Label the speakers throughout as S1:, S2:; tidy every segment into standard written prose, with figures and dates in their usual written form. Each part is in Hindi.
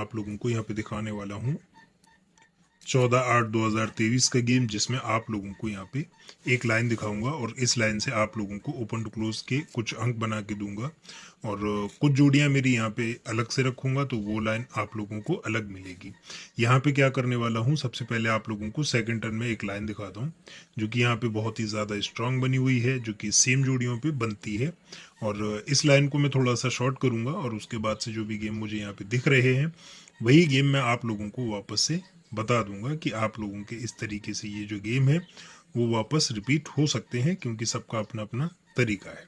S1: आप लोगों को यहाँ पे दिखाने वाला हूँ 14/8/2023 का गेम, जिसमें आप लोगों को यहाँ पे एक लाइन दिखाऊंगा और इस लाइन से आप लोगों को ओपन टू क्लोज के कुछ अंक बना के दूंगा और कुछ जोड़ियां मेरी यहाँ पे अलग से रखूंगा, तो वो लाइन आप लोगों को अलग मिलेगी। यहाँ पे क्या करने वाला हूँ, सबसे पहले आप लोगों को सेकंड टर्न में एक लाइन दिखाता हूँ जो कि यहाँ पे बहुत ही ज़्यादा स्ट्रांग बनी हुई है, जो कि सेम जोड़ियों पे बनती है। और इस लाइन को मैं थोड़ा सा शॉर्ट करूंगा और उसके बाद से जो भी गेम मुझे यहाँ पे दिख रहे हैं वही गेम मैं आप लोगों को वापस से बता दूंगा कि आप लोगों के इस तरीके से ये जो गेम है वो वापस रिपीट हो सकते हैं, क्योंकि सबका अपना अपना तरीका है।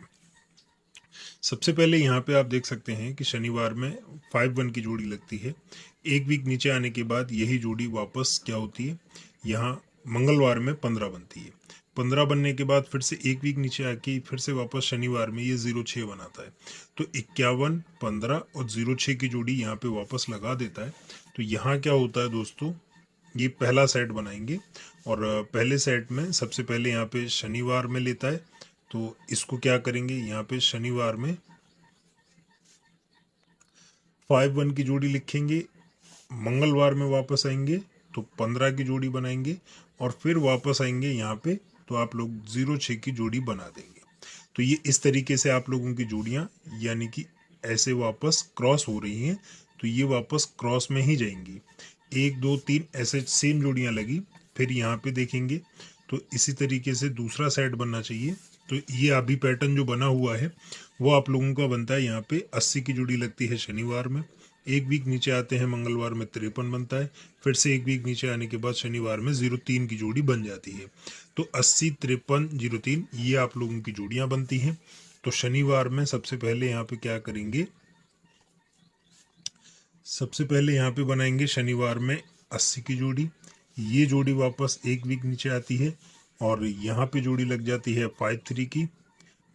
S1: सबसे पहले यहाँ पे आप देख सकते हैं कि शनिवार में 5-1 की जोड़ी लगती है। एक वीक नीचे आने के बाद यही जोड़ी वापस क्या होती है, यहाँ मंगलवार में 15 बनती है। 15 बनने के बाद फिर से एक वीक नीचे आके फिर से वापस शनिवार में ये 0-6 बनाता है। तो 51, 15 और 0-6 की जोड़ी यहाँ पे वापस लगा देता है। तो यहाँ क्या होता है दोस्तों, ये पहला सेट बनाएंगे और पहले सेट में सबसे पहले यहाँ पे शनिवार में लेता है, तो इसको क्या करेंगे, यहाँ पे शनिवार में 5-1 की जोड़ी लिखेंगे, मंगलवार में वापस आएंगे तो 15 की जोड़ी बनाएंगे और फिर वापस आएंगे यहाँ पे तो आप लोग 0-6 की जोड़ी बना देंगे। तो ये इस तरीके से आप लोगों की जोड़ियाँ यानी कि ऐसे वापस क्रॉस हो रही हैं, तो ये वापस क्रॉस में ही जाएंगी। 1 2 3 ऐसे सेम जोड़ियाँ लगी, फिर यहाँ पे देखेंगे तो इसी तरीके से दूसरा सेट बनना चाहिए। तो ये अभी पैटर्न जो बना हुआ है वो आप लोगों का बनता है। यहाँ पे 80 की जोड़ी लगती है शनिवार में, एक वीक नीचे आते हैं मंगलवार में 53 बनता है, फिर से एक वीक नीचे आने के बाद शनिवार में 0-3 की जोड़ी बन जाती है। तो 80, 53, 0-3 ये आप लोगों की जोड़ियां बनती हैं। तो शनिवार में सबसे पहले यहाँ पे क्या करेंगे, सबसे पहले यहाँ पे बनाएंगे शनिवार में 80 की जोड़ी। ये जोड़ी वापस एक वीक नीचे आती है और यहाँ पे जोड़ी लग जाती है 5-3 की।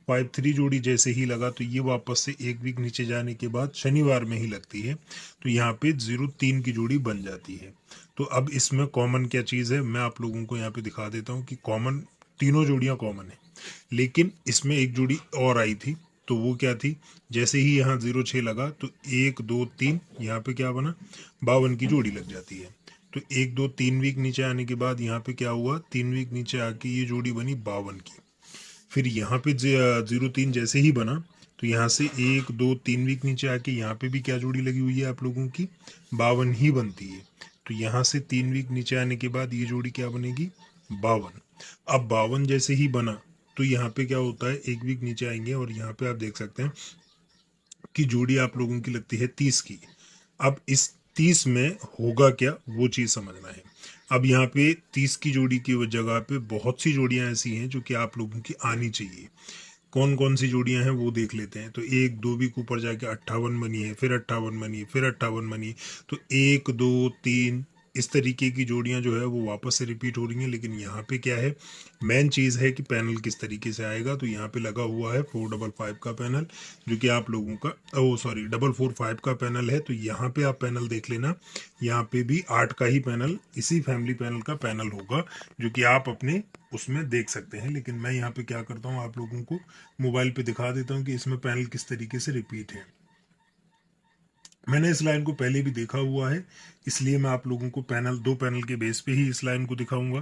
S1: 5-3 जोड़ी जैसे ही लगा तो ये वापस से एक वीक नीचे जाने के बाद शनिवार में ही लगती है, तो यहाँ पे 0-3 की जोड़ी बन जाती है। तो अब इसमें कॉमन क्या चीज़ है मैं आप लोगों को यहाँ पे दिखा देता हूँ कि कॉमन तीनों जोड़ियाँ कॉमन है, लेकिन इसमें एक जोड़ी और आई थी। तो वो क्या थी, जैसे ही यहाँ 0-6 लगा तो 1-2-3 यहाँ पे क्या बना, 52 की जोड़ी लग जाती है। तो 1-2-3 वीक नीचे आने के बाद यहाँ पे क्या हुआ, 3 वीक नीचे आके ये जोड़ी बनी 52 की। फिर यहाँ पे 0-3 जैसे ही बना तो यहाँ से 1-2-3 वीक नीचे आके यहाँ पे भी क्या जोड़ी लगी हुई है आप लोगों की, 52 ही बनती है। तो यहाँ से 3 वीक नीचे आने के बाद ये जोड़ी क्या बनेगी, 52। अब 52 जैसे ही बना तो यहाँ पे क्या होता है, एक वीक नीचे आएंगे और यहाँ पे आप देख सकते हैं कि जोड़ी आप लोगों की लगती है 30 की। अब इस 30 में होगा क्या वो चीज़ समझना है। अब यहाँ पे 30 की जोड़ी की जगह पे बहुत सी जोड़ियां ऐसी हैं जो कि आप लोगों की आनी चाहिए। कौन कौन सी जोड़ियां हैं वो देख लेते हैं। तो 1-2 वीक ऊपर जाके 58 बनी है, फिर 58 बनी है, फिर 58 बनी है। तो 1-2-3 इस तरीके की जोड़ियां जो है वो वापस से रिपीट हो रही हैं। लेकिन यहाँ पे क्या है, मेन चीज़ है कि पैनल किस तरीके से आएगा। तो यहाँ पे लगा हुआ है 455 का पैनल, जो कि आप लोगों का 445 का पैनल है। तो यहाँ पे आप पैनल देख लेना, यहाँ पे भी 8 का ही पैनल, इसी फैमिली पैनल का पैनल होगा, जो कि आप अपने उसमें देख सकते हैं। लेकिन मैं यहाँ पे क्या करता हूँ, आप लोगों को मोबाइल पे दिखा देता हूँ कि इसमें पैनल किस तरीके से रिपीट है। मैंने इस लाइन को पहले भी देखा हुआ है, इसलिए मैं आप लोगों को दो पैनल के बेस पे ही इस लाइन को दिखाऊंगा,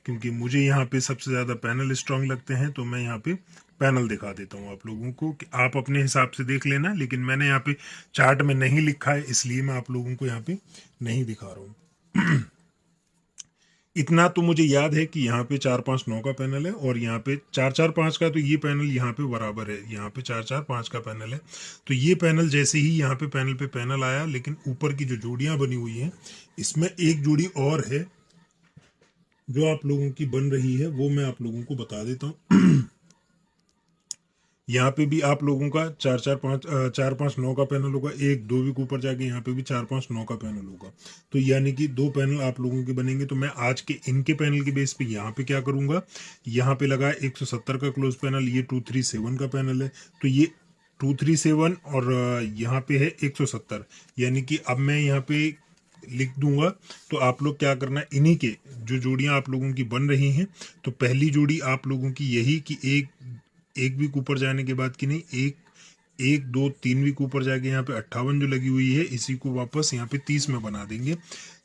S1: क्योंकि मुझे यहाँ पे सबसे ज़्यादा पैनल स्ट्रांग लगते हैं। तो मैं यहाँ पे पैनल दिखा देता हूँ आप लोगों को कि आप अपने हिसाब से देख लेना। लेकिन मैंने यहाँ पे चार्ट में नहीं लिखा है, इसलिए मैं आप लोगों को यहाँ पे नहीं दिखा रहा हूँ। इतना तो मुझे याद है कि यहाँ पे 4-5-9 का पैनल है और यहाँ पे 4-4-5 का, तो ये पैनल यहाँ पे बराबर है, यहाँ पे 4-4-5 का पैनल है। तो ये पैनल जैसे ही यहाँ पे पैनल आया, लेकिन ऊपर की जो जोड़ियां बनी हुई हैं इसमें एक जोड़ी और है जो आप लोगों की बन रही है, वो मैं आप लोगों को बता देता हूँ। यहाँ पे भी आप लोगों का 4-4-5 का पैनल होगा, 1-2 वीक ऊपर जाके यहाँ पे भी 4-5-9 का पैनल होगा। तो यानी कि 2 पैनल आप लोगों के बनेंगे। तो मैं आज के इनके पैनल के बेस पे यहाँ पे क्या करूंगा, यहाँ पे लगा 170 का क्लोज पैनल, ये 237 का पैनल है। तो ये 237 और यहाँ पे है 170, यानी कि अब मैं यहाँ पे लिख दूंगा। तो आप लोग क्या करना है, इन्हीं के जो जोड़ियां आप लोगों की बन रही हैं, तो पहली जोड़ी आप लोगों की यही कि एक वीक ऊपर जाने के बाद की नहीं, 1 2 3 वीक ऊपर जाके यहाँ पे 58 जो लगी हुई है इसी को वापस यहाँ पे 30 में बना देंगे।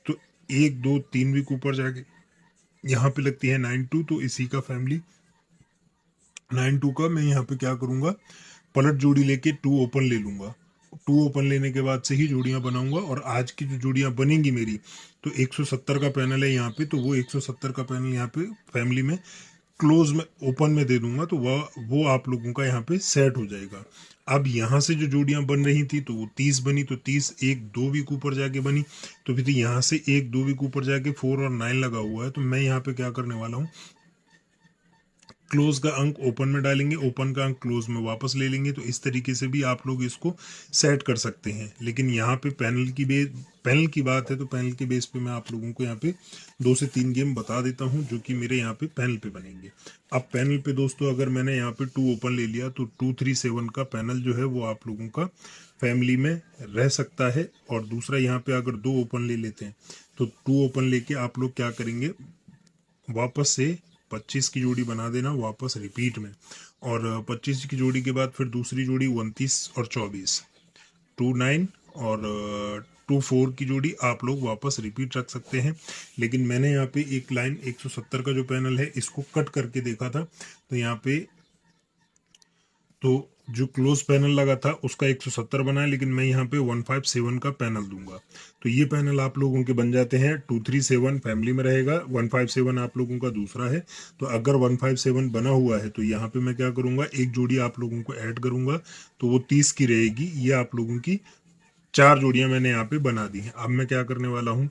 S1: तो 1 2 3 वीक ऊपर जाके यहाँ पे लगती है 9 2, तो इसी का फैमिली 9 2 का मैं यहाँ पे क्या करूंगा, पलट जोड़ी लेके 2 ओपन ले लूंगा। 2 ओपन लेने के बाद से ही जोड़ियां बनाऊंगा, और आज की जो जोड़ियां बनेंगी मेरी, तो 170 का पैनल है यहाँ पे, तो वो 170 का पैनल यहाँ पे फैमिली में क्लोज में ओपन में दे दूंगा, तो वो आप लोगों का यहाँ पे सेट हो जाएगा। अब यहाँ से जो जोड़ियां बन रही थी तो वो 30 बनी, तो 30 1 2 वीक ऊपर जाके बनी, तो फिर यहाँ से 1 2 वीक ऊपर जाके 4 और 9 लगा हुआ है। तो मैं यहाँ पे क्या करने वाला हूँ, क्लोज का अंक ओपन में डालेंगे, ओपन का अंक क्लोज में वापस ले लेंगे। तो इस तरीके से भी आप लोग इसको सेट कर सकते हैं। लेकिन यहाँ पे पैनल की बात है, तो पैनल के बेस पे मैं आप लोगों को यहाँ पे 2 से 3 गेम बता देता हूँ जो कि मेरे यहाँ पे पैनल पे बनेंगे। अब पैनल पे दोस्तों अगर मैंने यहाँ पे 2 ओपन ले लिया, तो 2 3 7 का पैनल जो है वो आप लोगों का फैमिली में रह सकता है। और दूसरा यहाँ पे अगर 2 ओपन ले लेते हैं, तो 2 ओपन लेके आप लोग क्या करेंगे, वापस से 25 की जोड़ी बना देना वापस रिपीट में। और 25 की जोड़ी के बाद फिर दूसरी जोड़ी 29 और 24, 2 9 और 2 4 की जोड़ी आप लोग वापस रिपीट रख सकते हैं। लेकिन मैंने यहाँ पे एक लाइन 170 का जो पैनल है इसको कट करके देखा था, तो यहाँ पे तो जो क्लोज पैनल लगा था उसका 170 बना है, लेकिन मैं यहाँ पे 157 का पैनल दूंगा। तो ये पैनल आप लोगों के बन जाते हैं। 237 फैमिली में रहेगा, 157 आप लोगों का दूसरा है। तो अगर 157 बना हुआ है तो यहाँ पे मैं क्या करूंगा, एक जोड़ी आप लोगों को ऐड करूंगा, तो वो 30 की रहेगी। ये आप लोगों की 4 जोड़ियां मैंने यहाँ पे बना दी हैं। अब मैं क्या करने वाला हूँ,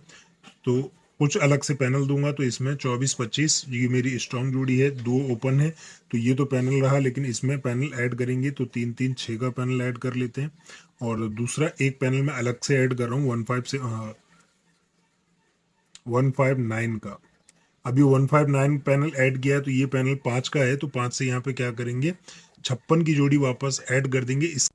S1: तो कुछ अलग से पैनल दूंगा। तो इसमें 24 25 ये मेरी स्ट्रॉन्ग जोड़ी है, 2 ओपन है, तो ये तो पैनल रहा, लेकिन इसमें पैनल ऐड करेंगे तो 3 3 6 का पैनल ऐड कर लेते हैं। और दूसरा एक पैनल में अलग से ऐड कर रहा हूँ 159 का। अभी 159 पैनल ऐड किया है, तो ये पैनल 5 का है, तो 5 से यहाँ पे क्या करेंगे, 56 की जोड़ी वापस ऐड कर देंगे। इस